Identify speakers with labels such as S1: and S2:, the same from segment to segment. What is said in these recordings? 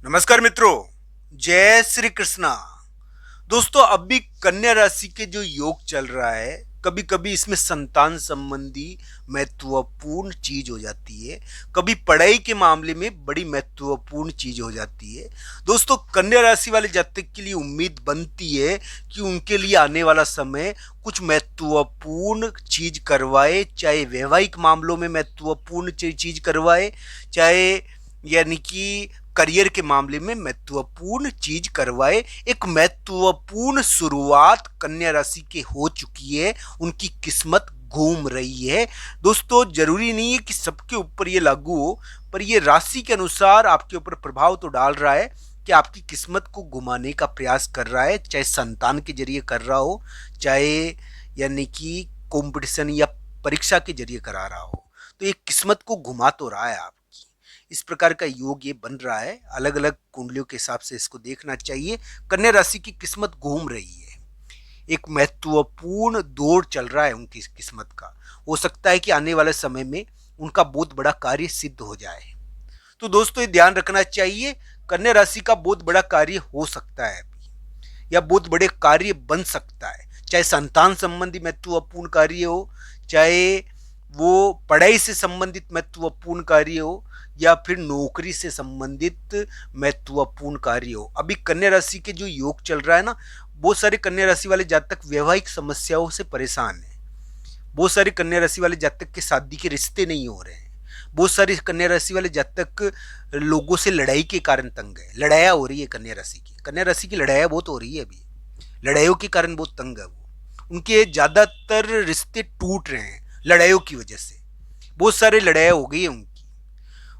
S1: नमस्कार मित्रों, जय श्री कृष्णा। दोस्तों, अभी कन्या राशि के जो योग चल रहा है, कभी कभी इसमें संतान संबंधी महत्वपूर्ण चीज हो जाती है, कभी पढ़ाई के मामले में बड़ी महत्वपूर्ण चीज हो जाती है। दोस्तों, कन्या राशि वाले जातक के लिए उम्मीद बनती है कि उनके लिए आने वाला समय कुछ महत्वपूर्ण चीज करवाए, चाहे वैवाहिक मामलों में महत्वपूर्ण चीज करवाए, चाहे यानी कि करियर के मामले में महत्वपूर्ण चीज करवाए। एक महत्वपूर्ण शुरुआत कन्या राशि के हो चुकी है, उनकी किस्मत घूम रही है। दोस्तों, जरूरी नहीं है कि सबके ऊपर ये लागू हो, पर ये राशि के अनुसार आपके ऊपर प्रभाव तो डाल रहा है कि आपकी किस्मत को घुमाने का प्रयास कर रहा है, चाहे संतान के जरिए कर रहा हो, चाहे यानी कि कंपटीशन या परीक्षा के जरिए करा रहा हो। तो ये किस्मत को घुमा तो रहा है आपकी। इस प्रकार का योग ये बन रहा है, अलग अलग कुंडलियों के हिसाब से इसको देखना चाहिए। कन्या राशि की किस्मत घूम रही है, एक महत्वपूर्ण दौर चल रहा है उनकी किस्मत का। हो सकता है कि आने वाले समय में उनका बहुत बड़ा कार्य सिद्ध हो जाए। तो दोस्तों, ये ध्यान रखना चाहिए, कन्या राशि का बहुत बड़ा कार्य हो सकता है अभी, या बहुत बड़े कार्य बन सकता है, चाहे संतान संबंधी महत्वपूर्ण कार्य हो, चाहे वो पढ़ाई से संबंधित महत्वपूर्ण कार्य हो, या फिर नौकरी से संबंधित महत्वपूर्ण कार्य हो। अभी कन्या राशि के जो योग चल रहा है ना, बहुत सारे कन्या राशि वाले जातक वैवाहिक समस्याओं से परेशान हैं। बहुत सारे कन्या राशि वाले जातक के शादी के रिश्ते नहीं हो रहे हैं। बहुत सारे कन्या राशि वाले जातक लोगों से लड़ाई के कारण तंग है, लड़ाइयाँ हो रही है कन्या राशि की। कन्या राशि की लड़ाइयाँ बहुत हो रही है अभी, लड़ाइयों के कारण बहुत तंग है वो। उनके ज्यादातर रिश्ते टूट रहे हैं लड़ाइयों की वजह से। बहुत सारे लड़ाइयाँ हो गई है उनकी,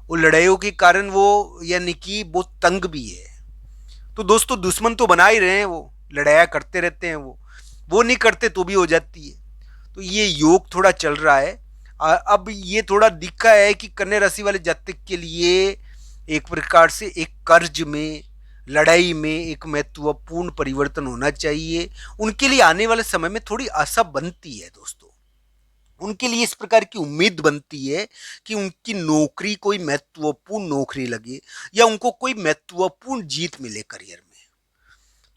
S1: वो लड़ाइयों के कारण वो यानी कि बहुत तंग भी है। तो दोस्तों, दुश्मन तो बना ही रहे हैं, वो लड़ाइयाँ करते रहते हैं, वो नहीं करते तो भी हो जाती है। तो ये योग थोड़ा चल रहा है। अब ये थोड़ा दिखा है कि कन्या राशि वाले जातक के लिए एक प्रकार से एक कर्ज में, लड़ाई में एक महत्वपूर्ण परिवर्तन होना चाहिए। उनके लिए आने वाले समय में थोड़ी आशा बनती है दोस्तों। उनके लिए इस प्रकार की उम्मीद बनती है कि उनकी नौकरी कोई महत्वपूर्ण नौकरी लगे, या उनको कोई महत्वपूर्ण जीत मिले करियर में।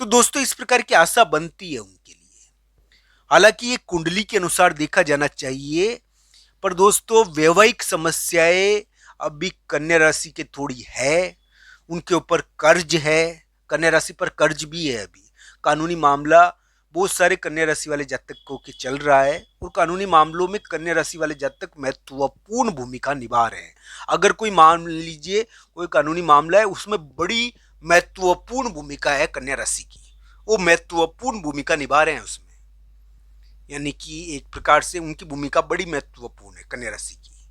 S1: तो दोस्तों, इस प्रकार की आशा बनती है उनके लिए। हालांकि ये कुंडली के अनुसार देखा जाना चाहिए, पर दोस्तों, वैवाहिक समस्याएं अभी कन्या राशि के थोड़ी है। उनके ऊपर कर्ज है, कन्या राशि पर कर्ज भी है अभी। कानूनी मामला बहुत सारे कन्या राशि वाले जातकों के चल रहा है, और कानूनी मामलों में कन्या राशि वाले जातक महत्वपूर्ण भूमिका निभा रहे हैं। अगर कोई मान लीजिए कोई कानूनी मामला है, उसमें बड़ी महत्वपूर्ण भूमिका है कन्या राशि की, वो महत्वपूर्ण भूमिका निभा रहे हैं उसमें। यानी कि एक प्रकार से उनकी भूमिका बड़ी महत्वपूर्ण है कन्या राशि की।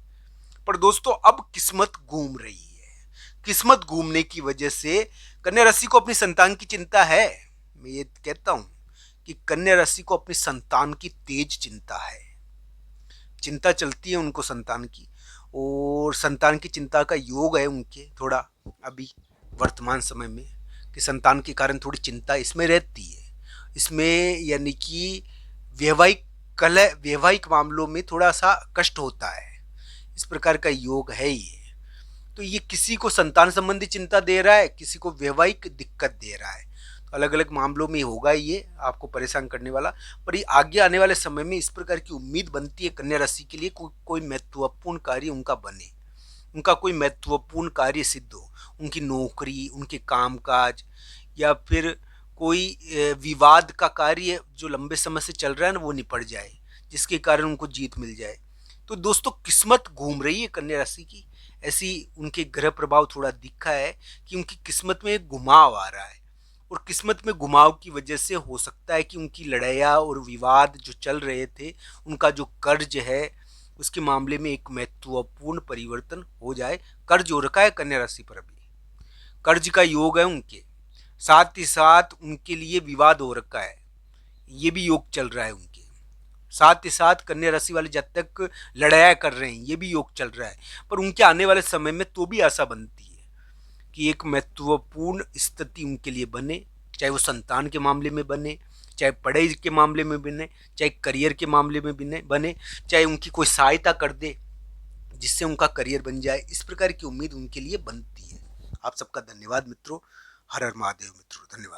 S1: पर दोस्तों, अब किस्मत घूम रही है। किस्मत घूमने की वजह से कन्या राशि को अपनी संतान की चिंता है। मैं ये कहता हूं कि कन्या राशि को अपनी संतान की तेज चिंता है, चिंता चलती है उनको संतान की। और संतान की चिंता का योग है उनके थोड़ा अभी वर्तमान समय में, कि संतान के कारण थोड़ी चिंता इसमें रहती है। इसमें यानी कि वैवाहिक वैवाहिक मामलों में थोड़ा सा कष्ट होता है। इस प्रकार का योग है ये। तो ये किसी को संतान संबंधी चिंता दे रहा है, किसी को वैवाहिक दिक्कत दे रहा है। तो अलग अलग मामलों में होगा ये आपको परेशान करने वाला। पर ये आगे आने वाले समय में इस प्रकार की उम्मीद बनती है कन्या राशि के लिए, कोई महत्वपूर्ण कार्य उनका बने, उनका कोई महत्वपूर्ण कार्य सिद्ध हो, उनकी नौकरी, उनके कामकाज, या फिर कोई विवाद का कार्य जो लंबे समय से चल रहा है ना, वो निपट जाए, जिसके कारण उनको जीत मिल जाए। तो दोस्तों, किस्मत घूम रही है कन्या राशि की। ऐसी उनके ग्रह प्रभाव थोड़ा दिखा है कि उनकी किस्मत में एक घुमाव आ रहा है, और किस्मत में घुमाव की वजह से हो सकता है कि उनकी लड़ाइयाँ और विवाद जो चल रहे थे, उनका जो कर्ज है, उसके मामले में एक महत्वपूर्ण परिवर्तन हो जाए। कर्ज हो रखा है कन्या राशि पर अभी, कर्ज का योग है उनके, साथ ही साथ उनके लिए विवाद हो रखा है, ये भी योग चल रहा है उनके। साथ ही साथ कन्या राशि वाले जब तक लड़ाया कर रहे हैं, ये भी योग चल रहा है। पर उनके आने वाले समय में तो भी आशा बनती है कि एक महत्वपूर्ण स्थिति उनके लिए बने, चाहे वो संतान के मामले में बने, चाहे पढ़ाई के मामले में बने, चाहे करियर के मामले में बने, चाहे उनकी कोई सहायता कर दे जिससे उनका करियर बन जाए। इस प्रकार की उम्मीद उनके लिए बनती है। आप सबका धन्यवाद मित्रों। हर हर महादेव मित्रों, धन्यवाद।